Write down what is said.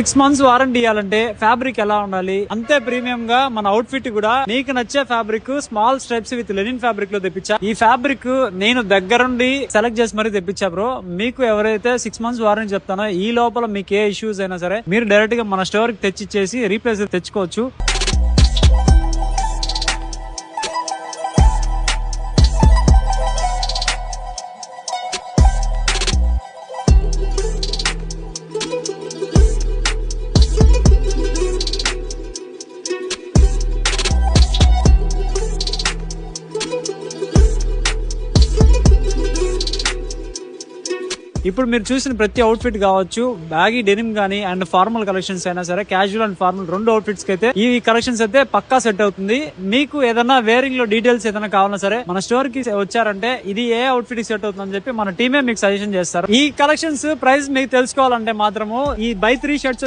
6 months warranty ఇవ్వాలంటే fabric ఎలా ఉండాలి, అంతే ప్రీమియం గా మన అవుట్ ఫిట్ కూడా నీకు నచ్చే fabric small stripes with linen fabric లో తెప్పించా. ఈ ఫ్యాబ్రిక్ నేను దగ్గరుండి సెలెక్ట్ చేసి మరీ తెప్పించా బ్రో. మీకు ఎవరైతే 6 months వారంటీ చెప్తానో ఈ లోపల మీకు ఏ ఇష్యూస్ అయినా సరే మీరు డైరెక్ట్ గా మన స్టోర్ కి తెచ్చిచ్చేసి రీప్లేస్ తెచ్చుకోవచ్చు. ఇప్పుడు మీరు చూసిన ప్రతి అవుట్ ఫిట్ కావచ్చు, బ్యాగీ డెనిమ్ గానీ అండ్ ఫార్మల్ కలెక్షన్స్ అయినా సరే, క్యాజువల్ అండ్ ఫార్మల్ రెండు అవుట్ ఫిట్స్ కి అయితే ఈ కలెక్షన్స్ అయితే పక్కా సెట్ అవుతుంది. మీకు ఏదైనా వేరింగ్ లో డీటెయిల్స్ ఏదైనా కావాలన్నా సరే మన స్టోర్ కి వచ్చారంటే ఇది ఏ అవుట్ ఫిట్ కి సెట్ అవుతుంది అని చెప్పి మన టీమే మీకు సజెషన్ చేస్తారు. ఈ కలెక్షన్స్ ప్రైస్ మీకు తెలుసుకోవాలంటే మాత్రము ఈ బై 3 షర్ట్స్